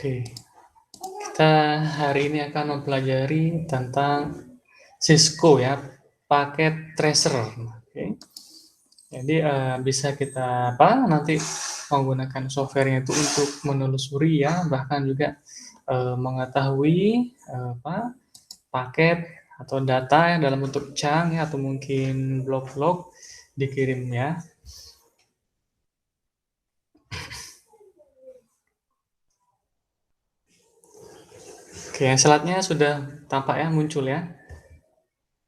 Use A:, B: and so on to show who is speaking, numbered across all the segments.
A: Oke, kita hari ini akan mempelajari tentang Cisco ya, paket tracer. Oke. Jadi bisa kita nanti menggunakan softwarenya itu untuk menelusuri ya, bahkan juga mengetahui paket atau data yang dalam bentuk chunk ya, atau mungkin blok-blok dikirim ya. Oke, slide-nya sudah tampak ya, muncul ya.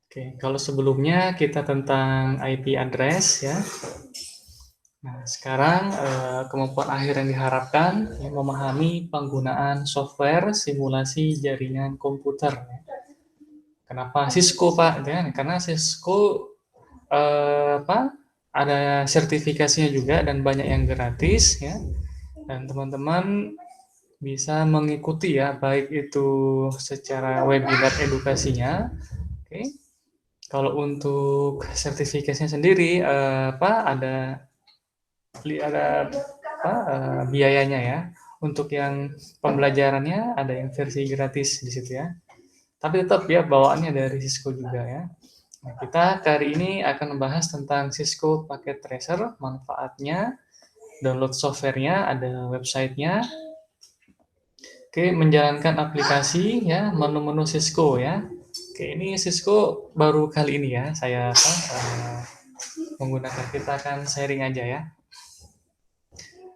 A: Oke, kalau sebelumnya kita tentang IP address ya. Nah, sekarang kemampuan akhir yang diharapkan ya, memahami penggunaan software simulasi jaringan komputer. Kenapa Cisco, Pak? Ya, karena Cisco ada sertifikasinya juga dan banyak yang gratis ya. Dan teman-teman bisa mengikuti ya, baik itu secara webinar edukasinya. Oke. Kalau untuk sertifikasinya sendiri ada biayanya ya. Untuk yang pembelajarannya ada yang versi gratis di situ ya. Tapi tetap ya bawaannya dari Cisco juga ya. Nah, kita kali ini akan membahas tentang Cisco Packet Tracer, manfaatnya, download softwarenya, ada websitenya. Oke, menjalankan aplikasi ya, menu-menu Cisco ya. Oke, ini Cisco baru kali ini ya saya menggunakan. Kita akan sharing aja ya.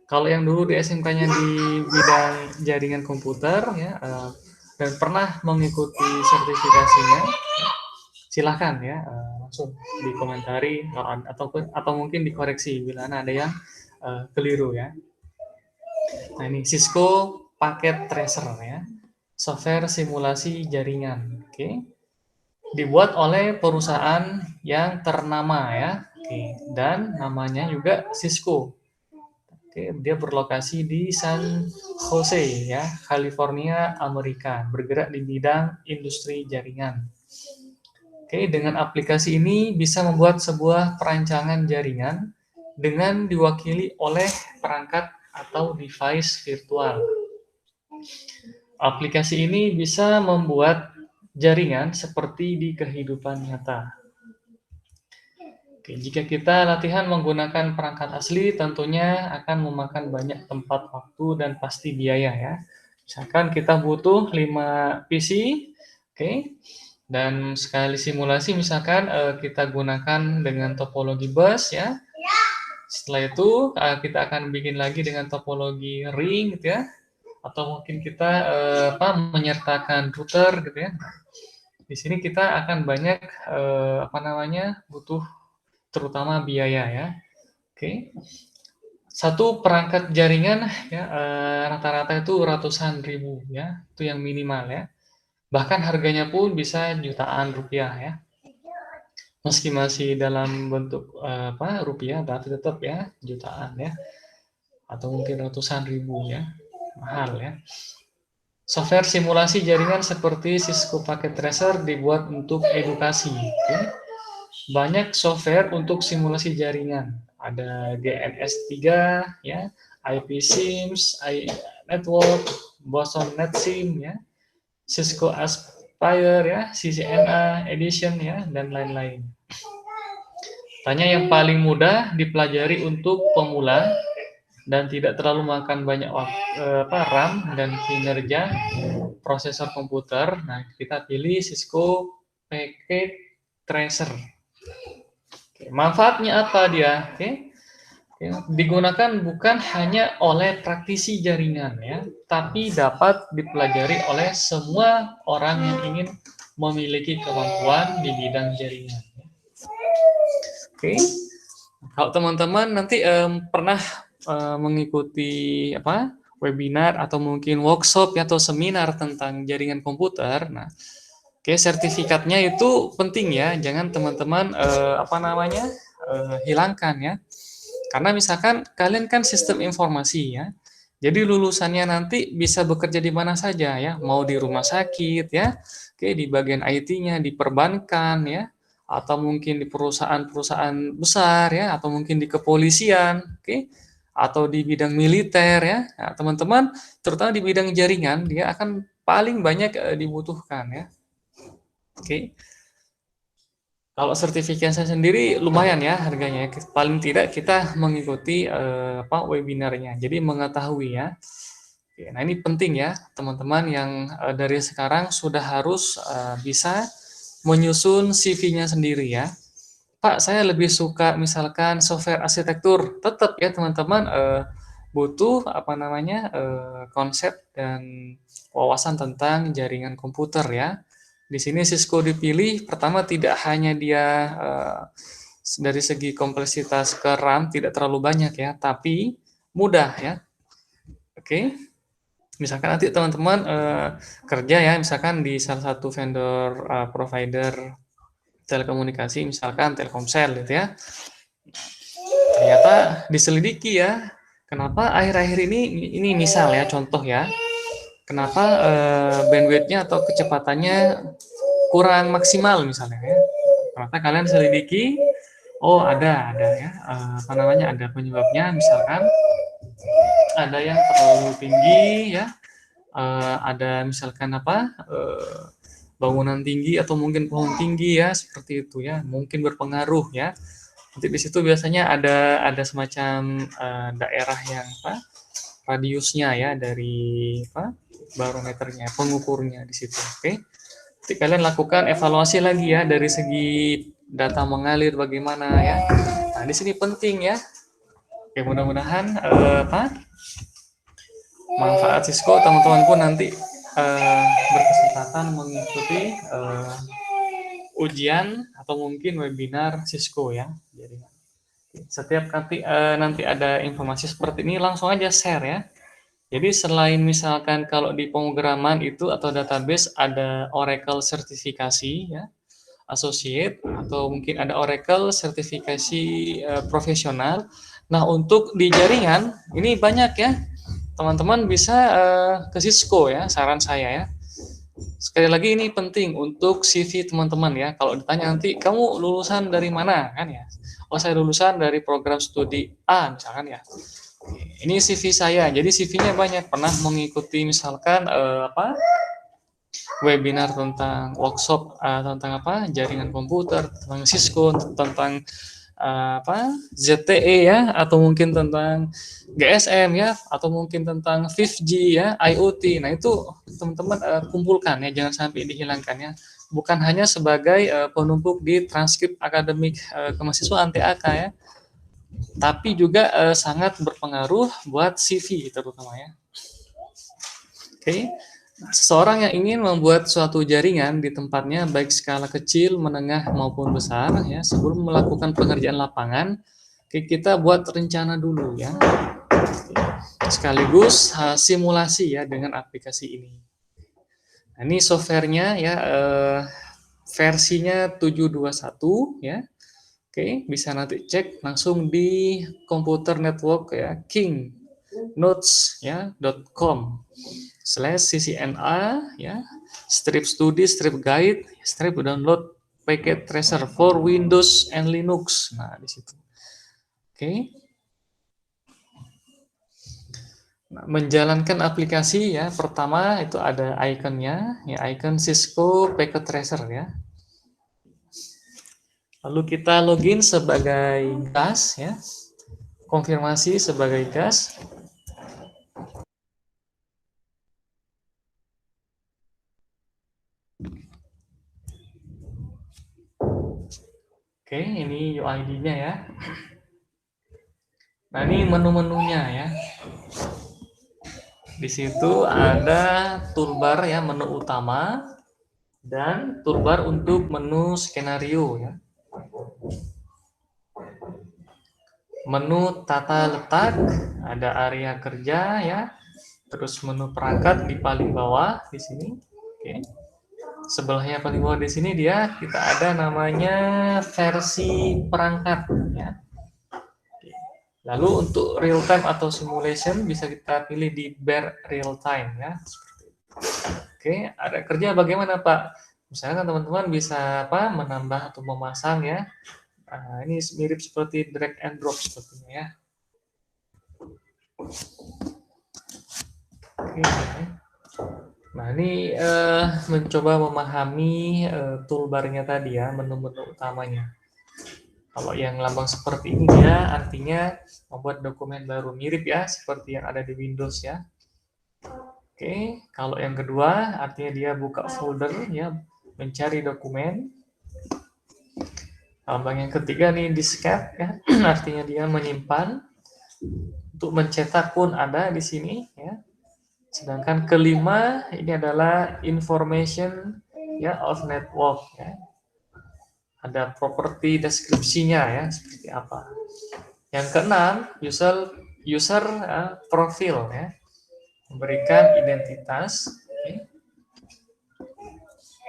A: Kalau yang dulu di SMK-nya di bidang jaringan komputer ya, dan pernah mengikuti sertifikasinya, silahkan ya langsung dikomentari atau mungkin dikoreksi bila ada yang keliru ya. Nah ini Cisco Packet Tracer ya, software simulasi jaringan. Oke. Dibuat oleh perusahaan yang ternama ya. Oke. Dan namanya juga Cisco. Oke, dia berlokasi di San Jose ya, California, Amerika, bergerak di bidang industri jaringan. Oke, dengan aplikasi ini bisa membuat sebuah perancangan jaringan dengan diwakili oleh perangkat atau device virtual. Aplikasi ini bisa membuat jaringan seperti di kehidupan nyata. Oke, jika kita latihan menggunakan perangkat asli, tentunya akan memakan banyak tempat, waktu, dan pasti biaya ya. Misalkan kita butuh 5 PC, oke, dan sekali simulasi misalkan kita gunakan dengan topologi bus ya. Setelah itu kita akan bikin lagi dengan topologi ring gitu ya, atau mungkin kita menyertakan router gitu ya. Di sini kita akan banyak butuh terutama biaya ya. Oke. Satu perangkat jaringan ya rata-rata itu ratusan ribu ya, itu yang minimal ya. Bahkan harganya pun bisa jutaan rupiah ya. Meski masih dalam bentuk rupiah, tapi tetap ya jutaan ya. Atau mungkin ratusan ribu ya. Mahal ya. Software simulasi jaringan seperti Cisco Packet Tracer dibuat untuk edukasi. Okay? Banyak software untuk simulasi jaringan. Ada GNS3, ya, IP-SIMS, Network, Boson NetSIM, ya, Cisco Aspire, ya, CCNA Edition, ya, dan lain-lain. Tanya yang paling mudah dipelajari untuk pemula dan tidak terlalu makan banyak RAM dan kinerja prosesor komputer. Nah, kita pilih Cisco Packet Tracer. Oke, manfaatnya apa dia? Oke. Digunakan bukan hanya oleh praktisi jaringan ya, tapi dapat dipelajari oleh semua orang yang ingin memiliki kemampuan di bidang jaringan. Oke. Kalau teman-teman nanti pernah mengikuti webinar atau mungkin workshop ya, atau seminar tentang jaringan komputer, nah, oke, sertifikatnya itu penting ya, jangan teman-teman hilangkan ya. Karena misalkan kalian kan sistem informasi ya, jadi lulusannya nanti bisa bekerja di mana saja ya, mau di rumah sakit ya, oke, di bagian IT-nya, di perbankan ya, atau mungkin di perusahaan-perusahaan besar ya, atau mungkin di kepolisian, oke, atau di bidang militer ya. Nah, teman-teman, terutama di bidang jaringan, dia akan paling banyak dibutuhkan ya. Oke. Kalau sertifikasi sendiri lumayan ya harganya. Paling tidak kita mengikuti webinarnya. Jadi mengetahui ya. Oke, nah ini penting ya teman-teman yang dari sekarang sudah harus bisa menyusun CV-nya sendiri ya. Pak, saya lebih suka misalkan software arsitektur. Tetap ya teman-teman butuh apa namanya konsep dan wawasan tentang jaringan komputer ya. Di sini Cisco dipilih pertama tidak hanya dia dari segi kompleksitas ke RAM tidak terlalu banyak ya, tapi mudah ya. Oke. Misalkan nanti teman-teman kerja ya, misalkan di salah satu vendor provider telekomunikasi, misalkan Telkomsel gitu ya. Ternyata diselidiki ya, kenapa akhir-akhir ini misal ya, contoh ya, kenapa bandwidth-nya atau kecepatannya kurang maksimal misalnya ya. Ternyata kalian selidiki, oh ada ya, apa namanya, ada penyebabnya, misalkan ada yang terlalu tinggi ya, ada misalkan apa, bangunan tinggi atau mungkin pohon tinggi ya, seperti itu ya, mungkin berpengaruh ya. Nanti di situ biasanya ada semacam daerah yang apa, radiusnya ya dari apa, barometernya, pengukurnya di situ. Oke. Nanti kalian lakukan evaluasi lagi ya dari segi data mengalir bagaimana ya. Nah, di sini penting ya. Oke, mudah-mudahan apa, manfaat Cisco teman-teman pun nanti berkesempatan mengikuti ujian atau mungkin webinar Cisco ya. Jadi setiap nanti ada informasi seperti ini langsung aja share ya. Jadi selain misalkan kalau di pemrograman itu atau database ada Oracle sertifikasi ya, associate atau mungkin ada Oracle sertifikasi profesional. Nah, untuk di jaringan ini banyak ya. Teman-teman bisa ke Cisco ya, saran saya ya. Sekali lagi ini penting untuk CV teman-teman ya. Kalau ditanya nanti kamu lulusan dari mana kan ya? Oh, saya lulusan dari program studi A misalkan ya. Ini CV saya. Jadi CV-nya banyak pernah mengikuti misalkan webinar tentang workshop tentang apa? Jaringan komputer, tentang Cisco, tentang ZTE ya, atau mungkin tentang GSM ya, atau mungkin tentang 5G ya, IoT. Nah, itu teman-teman kumpulkan ya, jangan sampai dihilangkan ya. Bukan hanya sebagai penumpuk di transkrip akademik kemahasiswaan TAK ya, tapi juga sangat berpengaruh buat CV terutama ya. Oke. Seseorang yang ingin membuat suatu jaringan di tempatnya baik skala kecil, menengah maupun besar ya, sebelum melakukan pengerjaan lapangan, kita buat rencana dulu ya. Sekaligus simulasi ya dengan aplikasi ini. Nah, ini softwarenya ya versinya 721 ya. Oke, bisa nanti cek langsung di komputer network ya, kingnotes ya .com/ccna ya, strip studi, strip guide, strip download packet tracer for Windows and Linux. Nah, di situ. Oke. Nah, menjalankan aplikasi ya, pertama itu ada ikonnya, ya icon Cisco Packet Tracer ya. Lalu kita login sebagai gas ya, konfirmasi sebagai gas. Oke, ini UID-nya ya. Nah, ini menu-menunya ya. Di situ ada toolbar ya, menu utama dan toolbar untuk menu skenario ya. Menu tata letak, ada area kerja ya. Terus menu perangkat di paling bawah di sini. Oke. Sebelahnya paling bawah di sini kita ada namanya versi perangkat ya. Lalu untuk real time atau simulation bisa kita pilih di bare real time ya. Oke, ada kerja bagaimana Pak? Misalnya teman-teman bisa menambah atau memasang ya. Ini mirip seperti drag and drop sepertinya ya. Oke. Nah, ini mencoba memahami toolbar-nya tadi ya, menu-menu utamanya. Kalau yang lambang seperti ini dia artinya membuat dokumen baru, mirip ya seperti yang ada di Windows ya. Oke, kalau yang kedua artinya dia buka folder ya, mencari dokumen. Lambang yang ketiga nih diskette ya, artinya dia menyimpan. Untuk mencetak pun ada di sini ya. Sedangkan kelima ini adalah information ya of network ya. Ada properti deskripsinya ya seperti apa. Yang keenam user profil ya, memberikan identitas. Okay.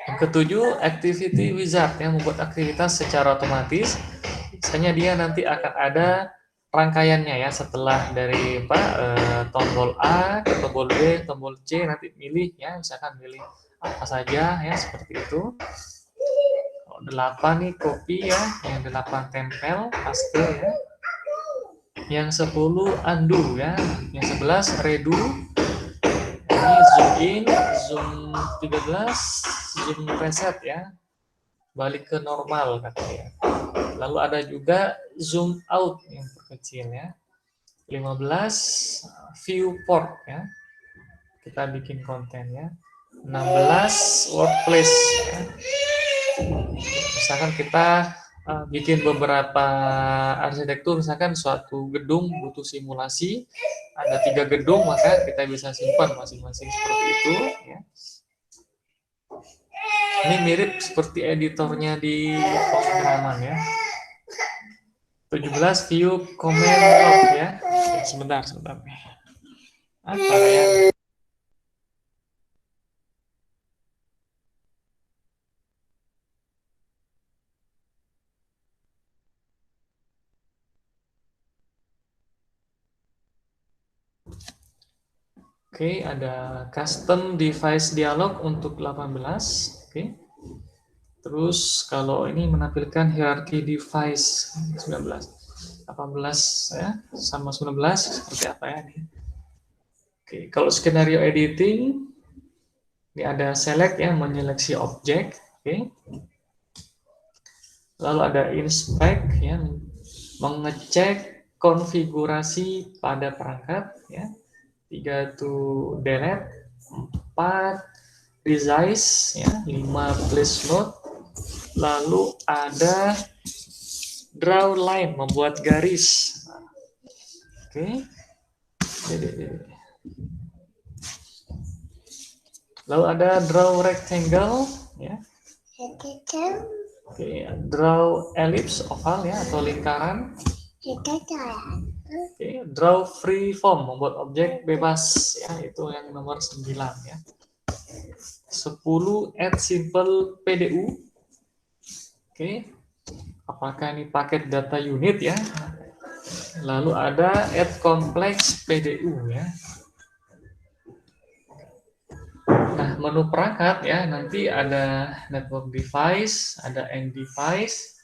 A: Yang ketujuh activity wizard yang membuat aktivitas secara otomatis. Misalnya dia nanti akan ada rangkaiannya ya, setelah dari tombol A ke tombol B, tombol C, nanti milih ya, misalkan milih apa saja ya seperti itu. Kalau 8 nih copy ya, yang 8 tempel, paste ya. Yang 10 undo ya, yang 11 redo. Ini zoom in, zoom 13, zoom reset ya. Balik ke normal katanya. Lalu ada juga zoom out yang terkecil ya. 15 viewport ya. Kita bikin konten ya. 16 workplace ya. Misalkan kita bikin beberapa arsitektur, misalkan suatu gedung butuh simulasi, ada 3 gedung, maka kita bisa simpan masing-masing seperti itu ya. Ini mirip seperti editornya di pemrograman ya. 17 view comment log ya. Sebentar nih. Apa ya? Oke, ada custom device dialog untuk 18. Oke. Terus kalau ini menampilkan hierarki device 19. 18 ya, sama 19 seperti apa ya nih. Oke, kalau skenario editing ini ada select ya, menyeleksi objek. Oke. Lalu ada inspect ya, mengecek konfigurasi pada perangkat ya. 3 to delete, 4 resize ya, 5 place note. Lalu ada draw line, membuat garis. Oke. Lalu ada draw rectangle ya. Oke, draw ellipse oval ya, atau lingkaran. Oke, draw free form, membuat objek bebas ya, itu yang nomor 9 ya. 10 add simple PDU. Oke. Apakah ini paket data unit ya? Lalu ada add complex PDU ya. Nah, menu perangkat ya, nanti ada network device, ada end device,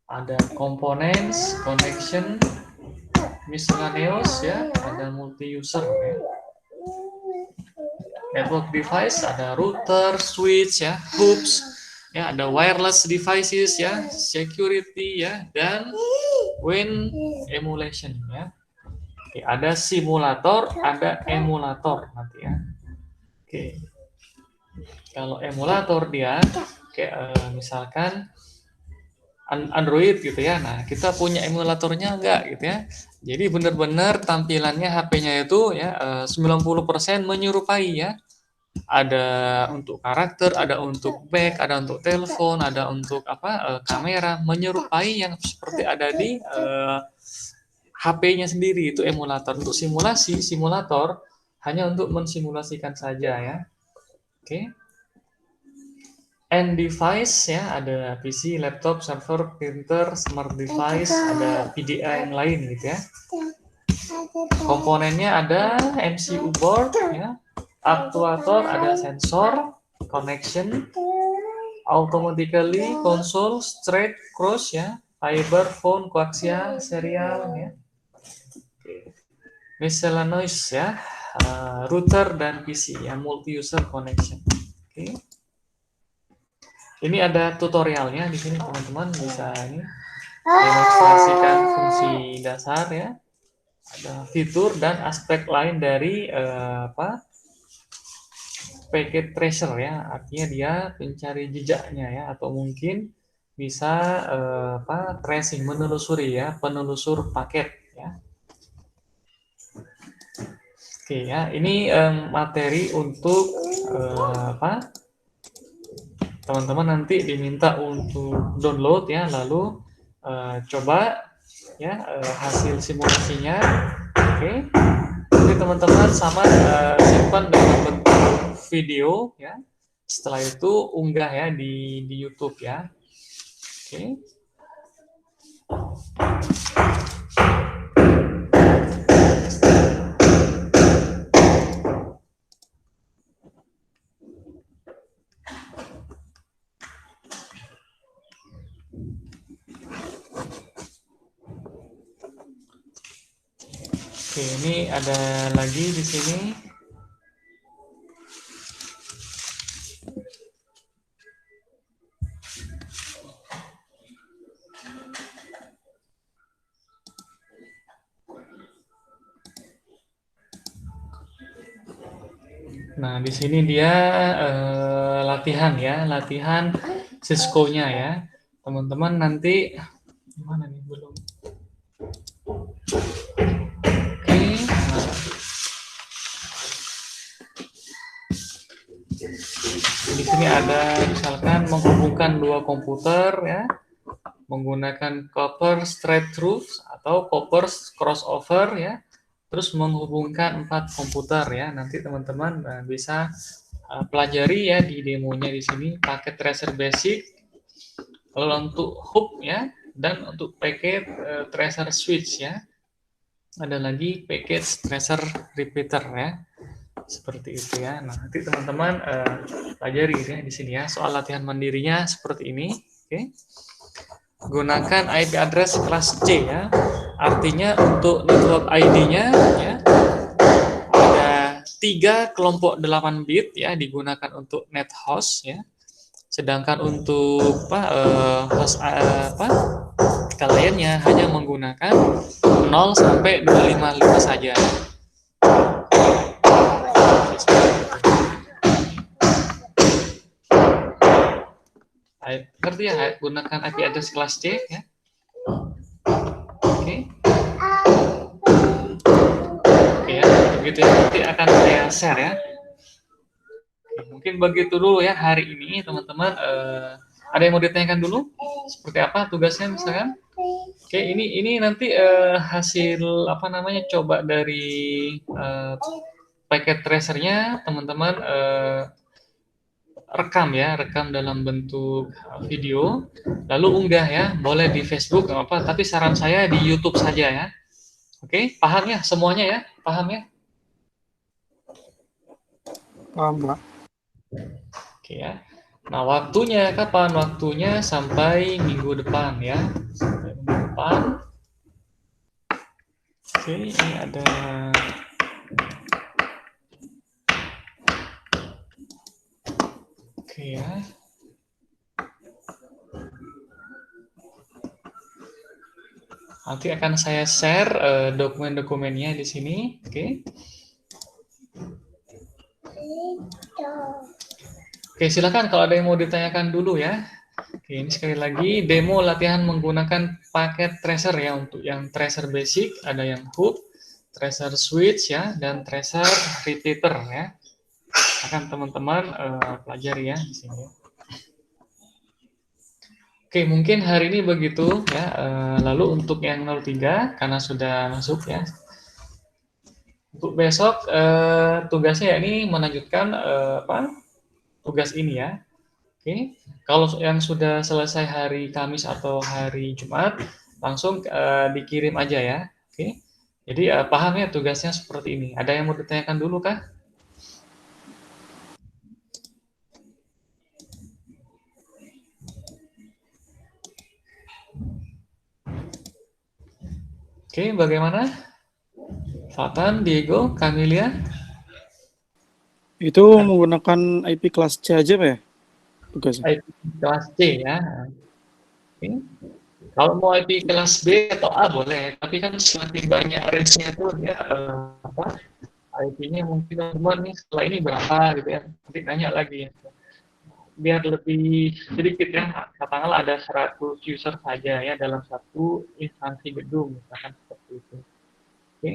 A: ada components, connection, miscellaneous ya, ada multi user ya. Network device ada router, switch ya, hoops ya, ada wireless devices ya, security ya, dan WAN emulation ya. Oke, ada simulator, ada emulator nanti ya. Oke. Kalau emulator dia kayak misalkan Android gitu ya. Nah, kita punya emulatornya enggak gitu ya. Jadi benar-benar tampilannya HP-nya itu ya 90% menyerupai ya. Ada untuk karakter, ada untuk back, ada untuk telepon, ada untuk kamera, menyerupai yang seperti ada di HP-nya sendiri. Itu emulator. Untuk simulasi, simulator hanya untuk mensimulasikan saja ya. Oke. End device ya, ada PC, laptop, server, printer, smart device, ada PDA yang lain gitu ya. Komponennya ada MCU board ya, aktuator, ada sensor, connection, automatically, console, straight, cross ya, fiber, phone, coaxial, serial ya. Miscellaneous ya, router dan PC ya, multi-user connection. Oke. Ini ada tutorialnya di sini teman-teman, bisa ini demonstrasikan fungsi dasar ya, ada fitur dan aspek lain dari packet tracer ya, artinya dia pencari jejaknya ya, atau mungkin bisa tracing, menelusuri ya, penelusur paket ya. Oke ya, ini materi untuk teman-teman nanti diminta untuk download ya, lalu coba ya hasil simulasinya. Oke, jadi teman-teman sama simpan dalam bentuk video ya. Setelah itu unggah ya di YouTube ya. Oke. Oke, ini ada lagi di sini. Nah, di sini dia latihan ya, latihan Cisco-nya ya. Teman-teman nanti gimana nih belum? Oke, nah, di sini ada misalkan menghubungkan dua komputer ya, menggunakan copper straight through atau copper crossover ya. Terus menghubungkan 4 komputer ya. Nanti teman-teman bisa pelajari ya di demonya di sini paket tracer basic. Lalu untuk hub ya, dan untuk paket tracer switch ya. Ada lagi package tracer repeater ya. Seperti itu ya. Nah, nanti teman-teman pelajari ya di sini ya. Soal latihan mandirinya seperti ini. Oke. Gunakan IP address kelas C ya. Artinya untuk network ID-nya ya ada 3 kelompok 8 bit ya, digunakan untuk net host ya. Sedangkan untuk host kliennya hanya menggunakan 0 sampai 255 saja. Ngerti ya, gunakan IP address kelas C ya. Oke. Oke ya, begitu ya. Nanti akan saya share ya. Oke, mungkin begitu dulu ya hari ini teman-teman. Ada yang mau ditanyakan dulu? Seperti apa tugasnya misalkan? Oke, ini nanti hasil apa namanya coba dari packet tracernya teman-teman rekam ya, rekam dalam bentuk video, lalu unggah ya, boleh di Facebook nggak apa, tapi saran saya di YouTube saja ya. Oke, paham ya semuanya ya, paham ya?
B: Paham, Pak.
A: Oke ya. Nah, waktunya kapan? Waktunya sampai minggu depan ya. Sampai minggu depan. Oke, ini ada oke ya. Nanti akan saya share dokumen-dokumennya di sini. Oke. Oke, silakan kalau ada yang mau ditanyakan dulu ya. Oke, ini sekali lagi demo latihan menggunakan paket tracer ya, untuk yang tracer basic, ada yang hub, tracer switch ya, dan tracer repeater ya. Akan teman-teman pelajari ya di sini. Oke, mungkin hari ini begitu ya. Lalu untuk yang 03 karena sudah masuk ya. Untuk besok tugasnya ya ini melanjutkan tugas ini ya. Oke, kalau yang sudah selesai hari Kamis atau hari Jumat, langsung dikirim aja ya. Oke, jadi paham ya tugasnya seperti ini. Ada yang mau ditanyakan dulu kah? Oke, Oke, bagaimana? Fatan, Diego, Camelia?
B: Itu menggunakan IP kelas C aja Pak ya? Tugasnya.
A: IP kelas C ya. Oke. Kalau mau IP kelas B atau A boleh, tapi kan semakin banyak range-nya tuh ya apa? IP-nya mungkin teman nih setelah ini berapa gitu ya. Nanti tanya lagi ya. Biar lebih sedikit ya, katakanlah ada 100 user saja ya dalam satu instansi gedung, misalkan seperti itu. Oke.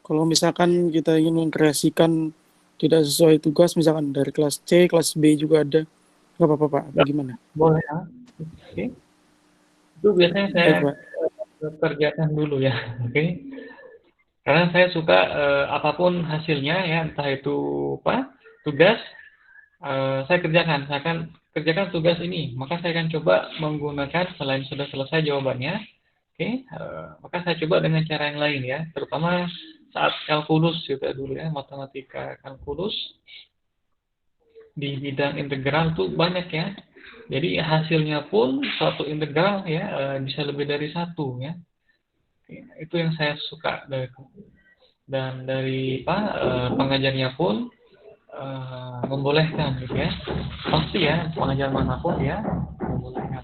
B: Kalau misalkan kita ingin mengkreasikan tidak sesuai tugas, misalkan dari kelas C, kelas B juga ada, nggak apa-apa Pak, bagaimana?
A: Boleh ya. Oke. Itu biasanya saya
B: Baik Pak.
A: kerjakan dulu ya. Oke. Karena saya suka apapun hasilnya ya, entah itu apa tugas, saya kerjakan. Saya akan kerjakan tugas ini, maka saya akan coba menggunakan selain sudah selesai jawabannya, oke, maka saya coba dengan cara yang lain ya, terutama saat kalkulus juga dulu ya, matematika kalkulus di bidang integral tuh banyak ya. Jadi hasilnya pun suatu integral ya bisa lebih dari satu ya. Oke, itu yang saya suka dan dari pengajarnya pun membolehkan gitu ya, pasti ya pengajar manapun ya membolehkan.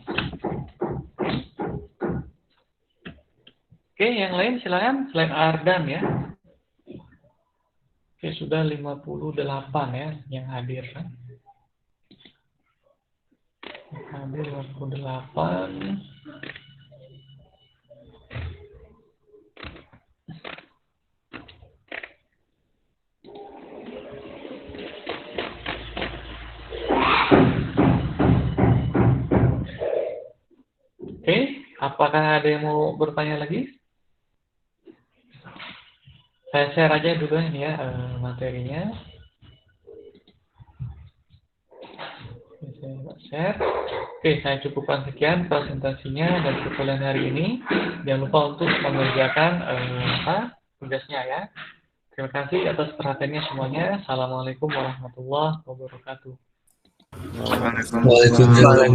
A: Oke, yang lain silakan selain Ardan ya. Oke, sudah 58 ya yang hadir kan. Hadir 58. Oke, apakah ada yang mau bertanya lagi? Saya share aja dulu ini ya materinya. Saya share. Oke, saya cukupkan sekian presentasinya dan tutorial hari ini. Jangan lupa untuk mengerjakan tugasnya ya. Terima kasih atas perhatiannya semuanya. Assalamualaikum warahmatullahi wabarakatuh.
C: Waalaikumsalam.